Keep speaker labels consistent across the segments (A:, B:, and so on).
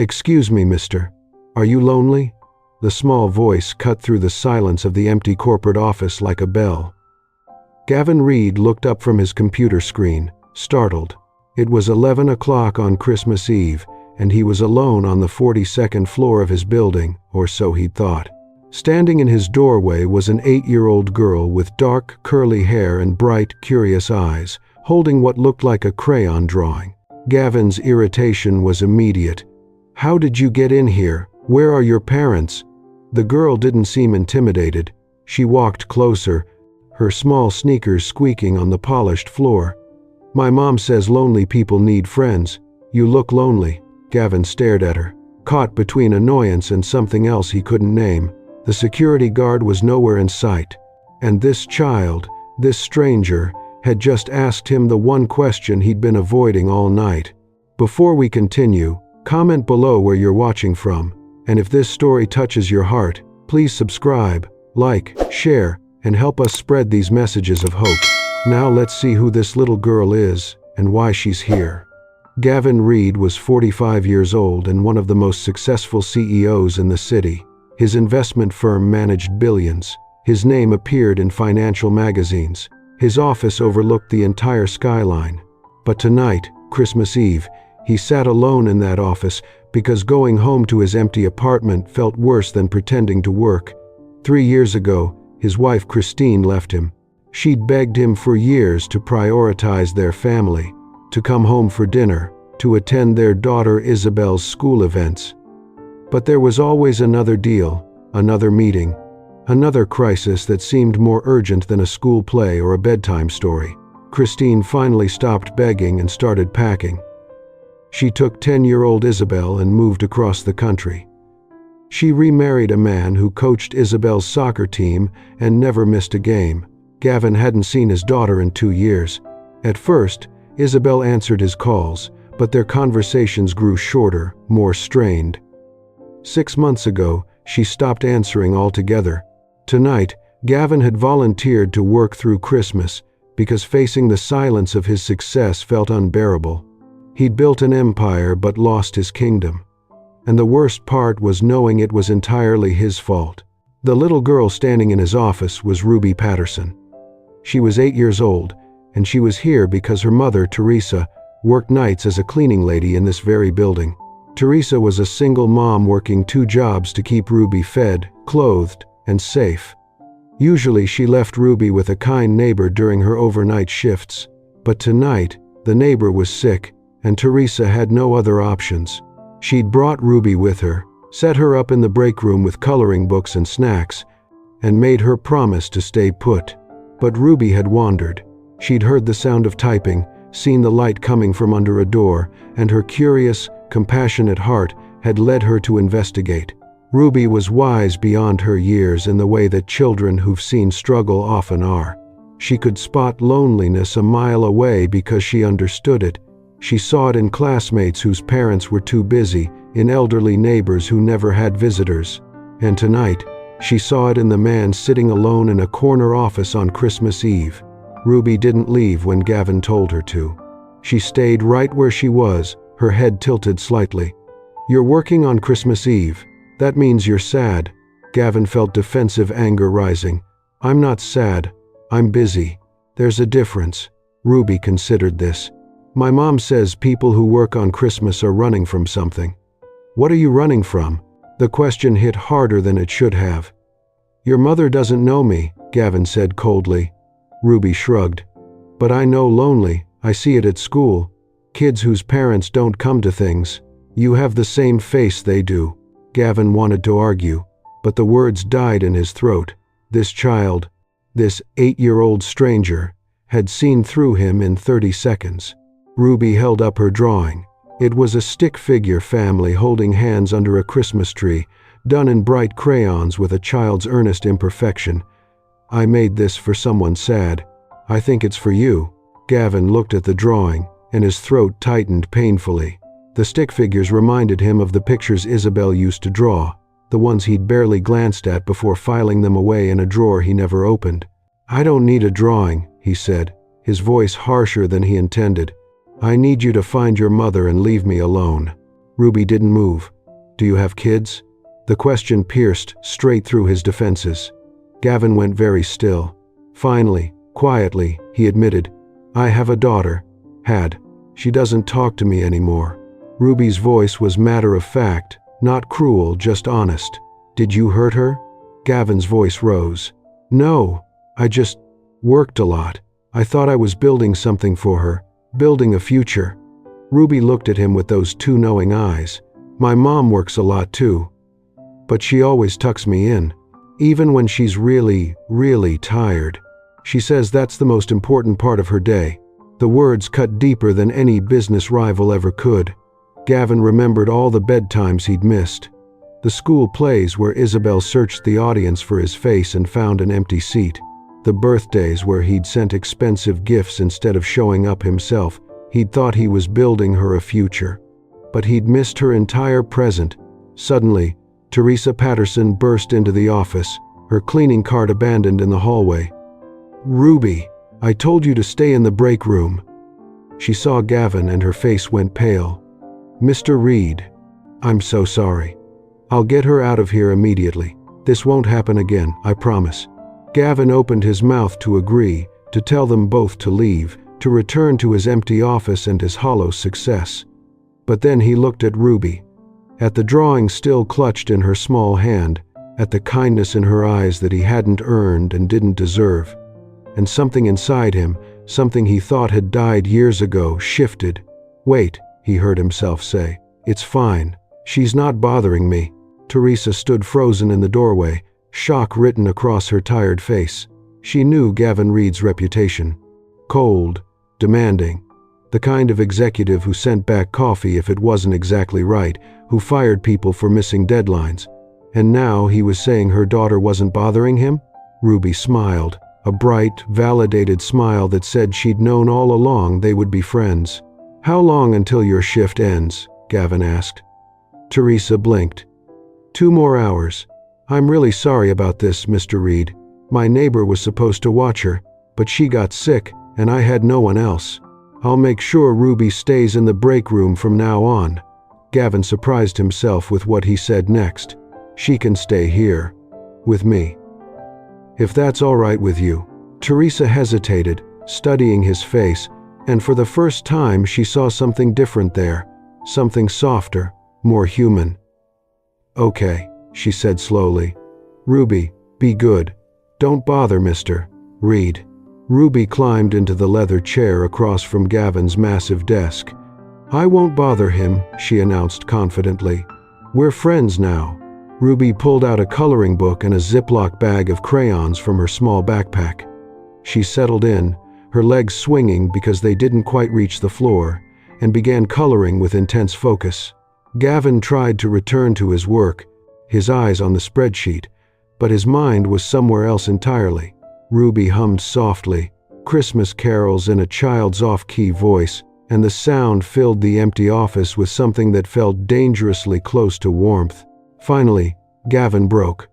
A: "Excuse me, mister. Are you lonely?" The small voice cut through the silence of the empty corporate office like a bell. Gavin Reid looked up from his computer screen, startled. It was 11 o'clock on Christmas Eve, and he was alone on the 42nd floor of his building, or so he'd thought. Standing in his doorway was an 8-year-old girl with dark, curly hair and bright, curious eyes, holding what looked like a crayon drawing. Gavin's irritation was immediate. "How did you get in here? Where are your parents?" The girl didn't seem intimidated. She walked closer, her small sneakers squeaking on the polished floor. "My mom says lonely people need friends. You look lonely." Gavin stared at her, caught between annoyance and something else he couldn't name. The security guard was nowhere in sight. And this child, this stranger, had just asked him the one question he'd been avoiding all night. Before we continue, comment below where you're watching from. And if this story touches your heart, please subscribe, like, share, and help us spread these messages of hope. Now let's see who this little girl is and why she's here. Gavin Reid was 45 years old and one of the most successful CEOs in the city. His investment firm managed billions. His name appeared in financial magazines. His office overlooked the entire skyline. But tonight, Christmas Eve, he sat alone in that office because going home to his empty apartment felt worse than pretending to work. 3 years ago, his wife Christine left him. She'd begged him for years to prioritize their family, to come home for dinner, to attend their daughter Isabel's school events. But there was always another deal, another meeting, another crisis that seemed more urgent than a school play or a bedtime story. Christine finally stopped begging and started packing. She took 10-year-old Isabel and moved across the country. She remarried a man who coached Isabel's soccer team and never missed a game. Gavin hadn't seen his daughter in 2 years. At first, Isabel answered his calls, but their conversations grew shorter, more strained. 6 months ago, she stopped answering altogether. Tonight, Gavin had volunteered to work through Christmas because facing the silence of his success felt unbearable. He'd built an empire but lost his kingdom. And the worst part was knowing it was entirely his fault. The little girl standing in his office was Ruby Patterson. She was 8 years old, and she was here because her mother, Teresa, worked nights as a cleaning lady in this very building. Teresa was a single mom working 2 jobs to keep Ruby fed, clothed, and safe. Usually she left Ruby with a kind neighbor during her overnight shifts. But tonight, the neighbor was sick, and Teresa had no other options. She'd brought Ruby with her, set her up in the break room with coloring books and snacks, and made her promise to stay put. But Ruby had wandered. She'd heard the sound of typing, seen the light coming from under a door, and her curious, compassionate heart had led her to investigate. Ruby was wise beyond her years in the way that children who've seen struggle often are. She could spot loneliness a mile away because she understood it. She saw it in classmates whose parents were too busy, in elderly neighbors who never had visitors. And tonight, she saw it in the man sitting alone in a corner office on Christmas Eve. Ruby didn't leave when Gavin told her to. She stayed right where she was, her head tilted slightly. "You're working on Christmas Eve. That means you're sad." Gavin felt defensive anger rising. "I'm not sad. I'm busy. There's a difference." Ruby considered this. "My mom says people who work on Christmas are running from something." "What are you running from?" The question hit harder than it should have. "Your mother doesn't know me," Gavin said coldly. Ruby shrugged. "But I know lonely. I see it at school. Kids whose parents don't come to things. You have the same face they do." Gavin wanted to argue, but the words died in his throat. This child, this 8-year-old stranger, had seen through him in 30 seconds. Ruby held up her drawing. It was a stick figure family holding hands under a Christmas tree, done in bright crayons with a child's earnest imperfection. "I made this for someone sad. I think it's for you." Gavin looked at the drawing, and his throat tightened painfully. The stick figures reminded him of the pictures Isabel used to draw, the ones he'd barely glanced at before filing them away in a drawer he never opened. "I don't need a drawing," he said, his voice harsher than he intended. "I need you to find your mother and leave me alone." Ruby didn't move. Do you have kids? The question pierced straight through his defenses. Gavin went very still. Finally, quietly, he admitted, I have a daughter. Had. She doesn't talk to me anymore. Ruby's voice was matter of fact, not cruel, just honest. Did you hurt her? Gavin's voice rose. No, I just worked a lot. I thought I was building something for her, building a future. Ruby looked at him with those two knowing eyes. My mom works a lot too. But she always tucks me in, even when she's really, really tired. She says that's the most important part of her day. The words cut deeper than any business rival ever could. Gavin remembered all the bedtimes he'd missed. The school plays where Isabel searched the audience for his face and found an empty seat. The birthdays where he'd sent expensive gifts instead of showing up himself. He'd thought he was building her a future. But he'd missed her entire present. Suddenly, Teresa Patterson burst into the office, her cleaning cart abandoned in the hallway. Ruby, I told you to stay in the break room. She saw Gavin and her face went pale. Mr. Reid, I'm so sorry. I'll get her out of here immediately. This won't happen again, I promise. Gavin opened his mouth to agree, to tell them both to leave, to return to his empty office and his hollow success. But then he looked at Ruby, at the drawing still clutched in her small hand, at the kindness in her eyes that he hadn't earned and didn't deserve. And something inside him, something he thought had died years ago, shifted. Wait, he heard himself say. It's fine. She's not bothering me. Teresa stood frozen in the doorway, shock written across her tired face. She knew Gavin Reid's reputation. Cold, demanding. The kind of executive who sent back coffee if it wasn't exactly right, who fired people for missing deadlines. And now he was saying her daughter wasn't bothering him? Ruby smiled, a bright, validated smile that said she'd known all along they would be friends. How long until your shift ends? Gavin asked. Teresa blinked. 2 more hours. I'm really sorry about this, Mr. Reid. My neighbor was supposed to watch her, but she got sick, and I had no one else. I'll make sure Ruby stays in the break room from now on. Gavin surprised himself with what he said next. She can stay here. With me. If that's all right with you. Teresa hesitated, studying his face, and for the first time she saw something different there, something softer, more human. Okay, she said slowly. Ruby, be good. Don't bother Mr. Reid. Ruby climbed into the leather chair across from Gavin's massive desk. I won't bother him, she announced confidently. We're friends now. Ruby pulled out a coloring book and a Ziploc bag of crayons from her small backpack. She settled in, her legs swinging because they didn't quite reach the floor, and began coloring with intense focus. Gavin tried to return to his work, his eyes on the spreadsheet, but his mind was somewhere else entirely. Ruby hummed softly, Christmas carols in a child's off-key voice, and the sound filled the empty office with something that felt dangerously close to warmth. Finally, Gavin broke.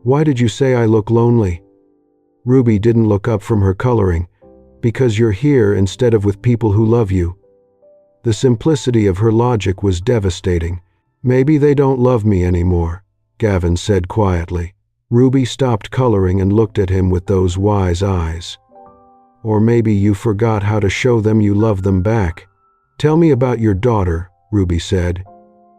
A: Why did you say I look lonely? Ruby didn't look up from her coloring. Because you're here instead of with people who love you. The simplicity of her logic was devastating. Maybe they don't love me anymore, Gavin said quietly. Ruby stopped coloring and looked at him with those wise eyes. Or maybe you forgot how to show them you love them back. Tell me about your daughter, Ruby said.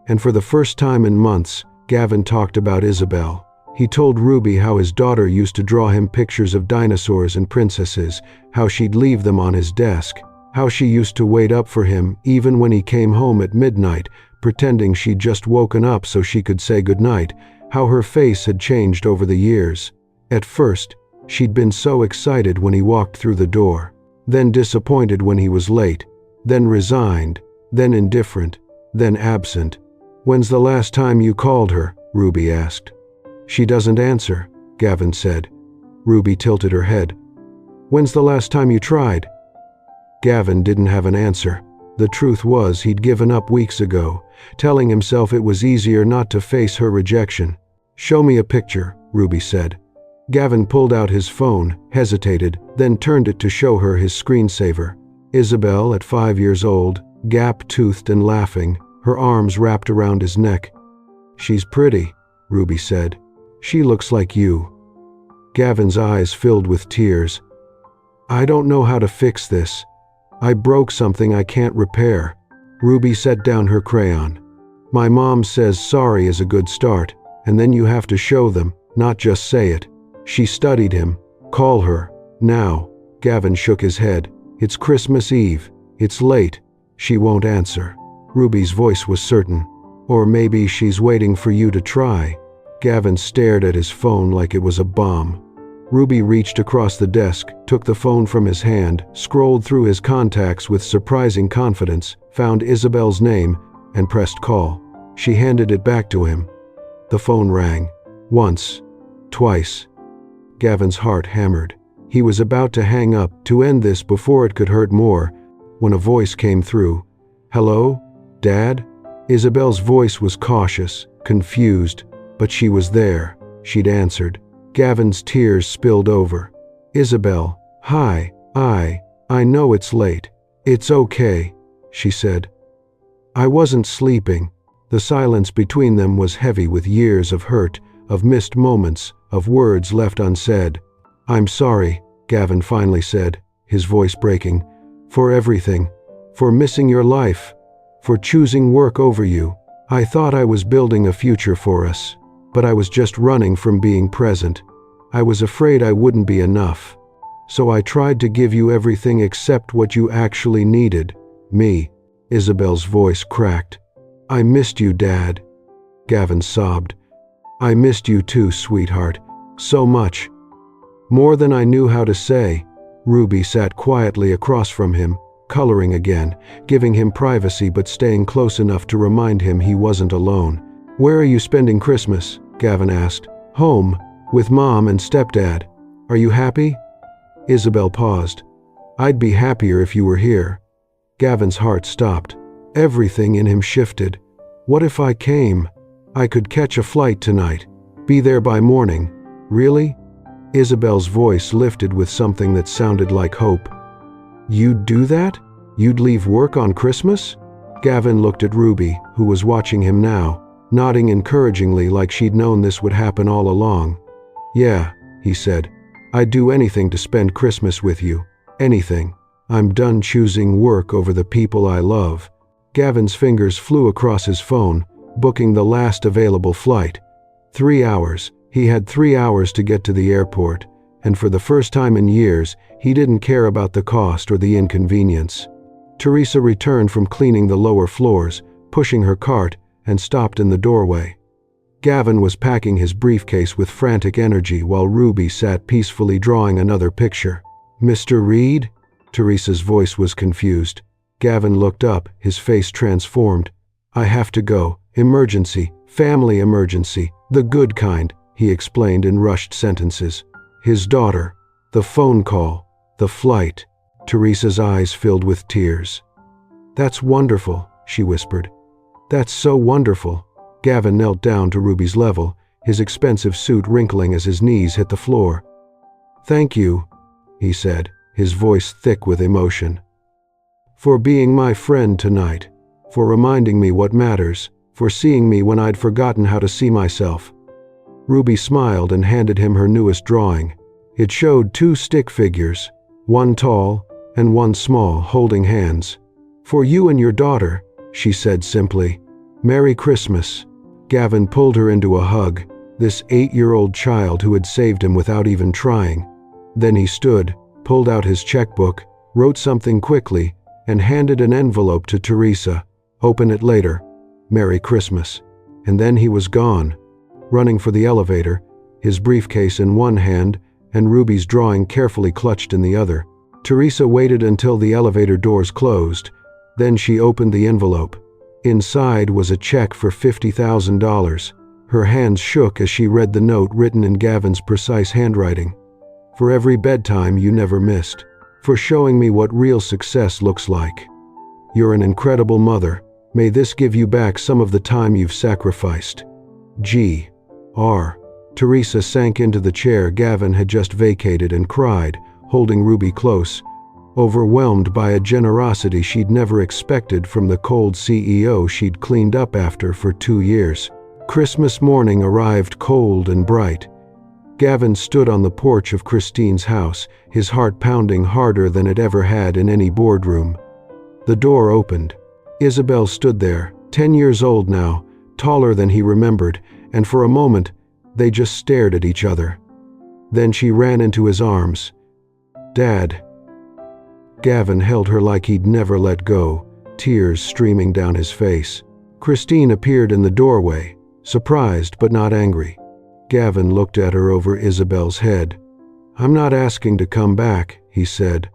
A: And for the first time in months, Gavin talked about Isabel. He told Ruby how his daughter used to draw him pictures of dinosaurs and princesses, how she'd leave them on his desk, how she used to wait up for him even when he came home at midnight, pretending she'd just woken up so she could say goodnight, how her face had changed over the years. At first, she'd been so excited when he walked through the door, then disappointed when he was late, then resigned, then indifferent, then absent. When's the last time you called her? Ruby asked. She doesn't answer, Gavin said. Ruby tilted her head. When's the last time you tried? Gavin didn't have an answer. The truth was he'd given up weeks ago, telling himself it was easier not to face her rejection. Show me a picture, Ruby said. Gavin pulled out his phone, hesitated, then turned it to show her his screensaver. Isabel at 5 years old, gap-toothed and laughing, her arms wrapped around his neck. "She's pretty," Ruby said. "She looks like you." Gavin's eyes filled with tears. "I don't know how to fix this. I broke something I can't repair." Ruby set down her crayon. "My mom says sorry is a good start, and then you have to show them, not just say it." She studied him. "Call her. Now." Gavin shook his head. "It's Christmas Eve. It's late. She won't answer." Ruby's voice was certain. "Or maybe she's waiting for you to try." Gavin stared at his phone like it was a bomb. Ruby reached across the desk, took the phone from his hand, scrolled through his contacts with surprising confidence, found Isabel's name, and pressed call. She handed it back to him. The phone rang. Once. Twice. Gavin's heart hammered. He was about to hang up, to end this before it could hurt more, when a voice came through. "Hello? Dad?" Isabel's voice was cautious, confused, but she was there. She'd answered. Gavin's tears spilled over. "Isabel, hi, I know it's late. It's okay," she said. "I wasn't sleeping." The silence between them was heavy with years of hurt, of missed moments, of words left unsaid. "I'm sorry," Gavin finally said, his voice breaking, "for everything, for missing your life, for choosing work over you. I thought I was building a future for us, but I was just running from being present. I was afraid I wouldn't be enough. So I tried to give you everything except what you actually needed, me." Isabel's voice cracked. "I missed you, Dad." Gavin sobbed. "I missed you too, sweetheart. So much. More than I knew how to say." Ruby sat quietly across from him, coloring again, giving him privacy but staying close enough to remind him he wasn't alone. "Where are you spending Christmas?" Gavin asked. "Home, with Mom and Stepdad. Are you happy?" Isabel paused. "I'd be happier if you were here." Gavin's heart stopped. Everything in him shifted. What if I came? I could catch a flight tonight. Be there by morning. Really? Isabel's voice lifted with something that sounded like hope. "You'd do that? You'd leave work on Christmas?" Gavin looked at Ruby, who was watching him now, nodding encouragingly like she'd known this would happen all along. "Yeah," he said. "I'd do anything to spend Christmas with you. Anything. I'm done choosing work over the people I love." Gavin's fingers flew across his phone, booking the last available flight. 3 hours. He had 3 hours to get to the airport, and for the first time in years, he didn't care about the cost or the inconvenience. Teresa returned from cleaning the lower floors, pushing her cart, and stopped in the doorway. Gavin was packing his briefcase with frantic energy while Ruby sat peacefully drawing another picture. "Mr. Reid?" Teresa's voice was confused. Gavin looked up, his face transformed. "I have to go. Emergency. Family emergency. The good kind," he explained in rushed sentences. His daughter. The phone call. The flight. Teresa's eyes filled with tears. "That's wonderful," she whispered. "That's so wonderful." Gavin knelt down to Ruby's level, his expensive suit wrinkling as his knees hit the floor. "Thank you," he said, his voice thick with emotion. "For being my friend tonight, for reminding me what matters, for seeing me when I'd forgotten how to see myself." Ruby smiled and handed him her newest drawing. It showed 2 stick figures, one tall and one small, holding hands. "For you and your daughter," she said simply. "Merry Christmas." Gavin pulled her into a hug, this 8-year-old child who had saved him without even trying. Then he stood, pulled out his checkbook, wrote something quickly, and handed an envelope to Teresa. "Open it later. Merry Christmas." And then he was gone, running for the elevator, his briefcase in one hand and Ruby's drawing carefully clutched in the other. Teresa waited until the elevator doors closed. Then she opened the envelope. Inside was a check for $50,000. Her hands shook as she read the note written in Gavin's precise handwriting. "For every bedtime you never missed. For showing me what real success looks like. You're an incredible mother. May this give you back some of the time you've sacrificed. G.R." Teresa sank into the chair Gavin had just vacated and cried, holding Ruby close. overwhelmed by a generosity she'd never expected from the cold CEO she'd cleaned up after for 2 years. Christmas morning arrived cold and bright. Gavin stood on the porch of Christine's house, his heart pounding harder than it ever had in any boardroom. The door opened. Isabel stood there, 10 years old now, taller than he remembered, and for a moment, they just stared at each other. Then she ran into his arms. "Dad." Gavin held her like he'd never let go, tears streaming down his face. Christine appeared in the doorway, surprised but not angry. Gavin looked at her over Isabel's head. "I'm not asking to come back," he said.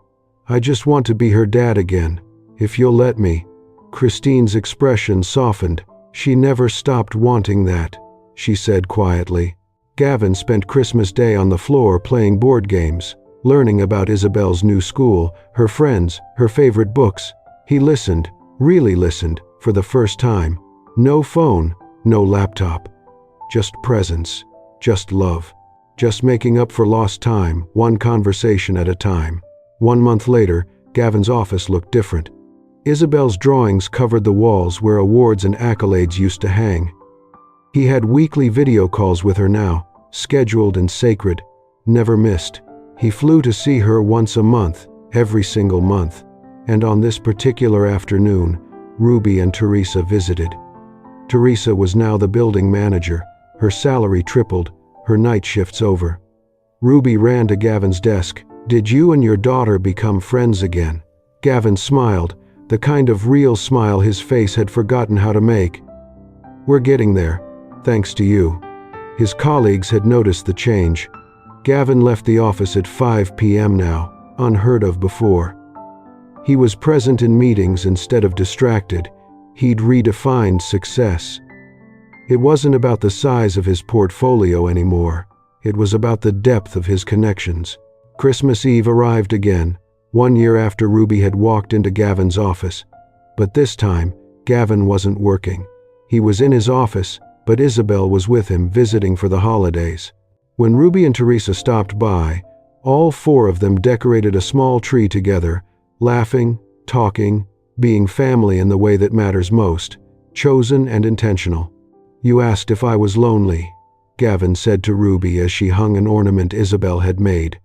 A: "I just want to be her dad again, if you'll let me." Christine's expression softened. "She never stopped wanting that," she said quietly. Gavin spent Christmas Day on the floor playing board games, learning about Isabel's new school, her friends, her favorite books. He listened, really listened, for the first time. No phone, no laptop. Just presence, just love, just making up for lost time, one conversation at a time. 1 month later, Gavin's office looked different. Isabel's drawings covered the walls where awards and accolades used to hang. He had weekly video calls with her now, scheduled and sacred, never missed. He flew to see her once a month, every single month. And on this particular afternoon, Ruby and Teresa visited. Teresa was now the building manager. Her salary tripled, her night shifts over. Ruby ran to Gavin's desk. "Did you and your daughter become friends again?" Gavin smiled, the kind of real smile his face had forgotten how to make. "We're getting there, thanks to you." His colleagues had noticed the change. Gavin left the office at 5 p.m. now, unheard of before. He was present in meetings instead of distracted. He'd redefined success. It wasn't about the size of his portfolio anymore. It was about the depth of his connections. Christmas Eve arrived again, 1 year after Ruby had walked into Gavin's office. But this time, Gavin wasn't working. He was in his office, but Isabel was with him visiting for the holidays. When Ruby and Teresa stopped by, all 4 of them decorated a small tree together, laughing, talking, being family in the way that matters most, chosen and intentional. "You asked if I was lonely," Gavin said to Ruby as she hung an ornament Isabel had made.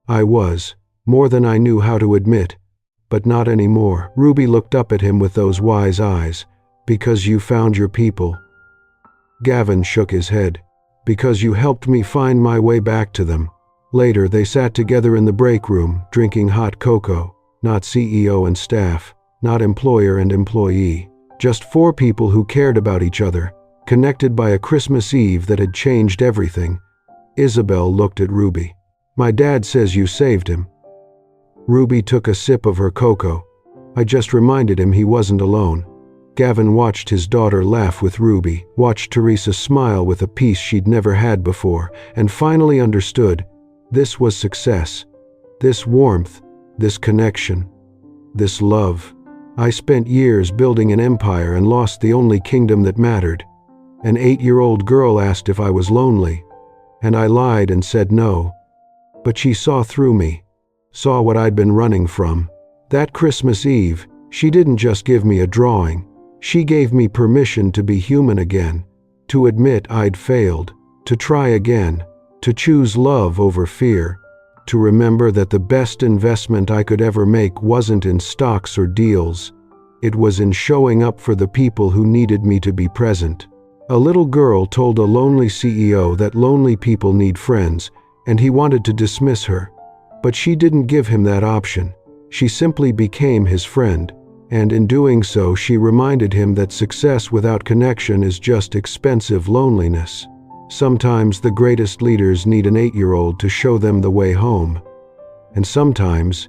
A: "I was, more than I knew how to admit, but not anymore." Ruby looked up at him with those wise eyes. "Because you found your people." Gavin shook his head. "Because you helped me find my way back to them." Later, they sat together in the break room, drinking hot cocoa. Not CEO and staff, not employer and employee. Just 4 people who cared about each other, connected by a Christmas Eve that had changed everything. Isabel looked at Ruby. "My dad says you saved him." Ruby took a sip of her cocoa. "I just reminded him he wasn't alone." Gavin watched his daughter laugh with Ruby, watched Teresa smile with a peace she'd never had before, and finally understood. This was success. This warmth, this connection, this love. "I spent years building an empire and lost the only kingdom that mattered. An 8-year-old girl asked if I was lonely, and I lied and said no. But she saw through me, saw what I'd been running from. That Christmas Eve, she didn't just give me a drawing. She gave me permission to be human again, to admit I'd failed, to try again, to choose love over fear, to remember that the best investment I could ever make wasn't in stocks or deals. It was in showing up for the people who needed me to be present." A little girl told a lonely CEO that lonely people need friends, and he wanted to dismiss her. But she didn't give him that option. She simply became his friend, and in doing so she reminded him that success without connection is just expensive loneliness. Sometimes the greatest leaders need an 8-year-old to show them the way home. And sometimes,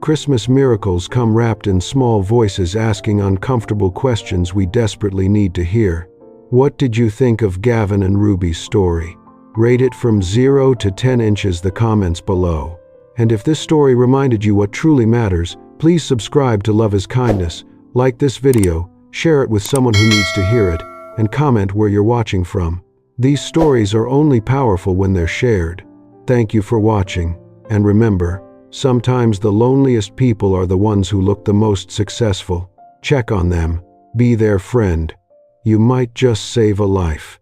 A: Christmas miracles come wrapped in small voices asking uncomfortable questions we desperately need to hear. What did you think of Gavin and Ruby's story? Rate it from 0 to 10 inches the comments below. And if this story reminded you what truly matters, please subscribe to Love is Kindness, like this video, share it with someone who needs to hear it, and comment where you're watching from. These stories are only powerful when they're shared. Thank you for watching, and remember, Sometimes the loneliest people are the ones who look the most successful. Check on them. Be their friend. You might just save a life.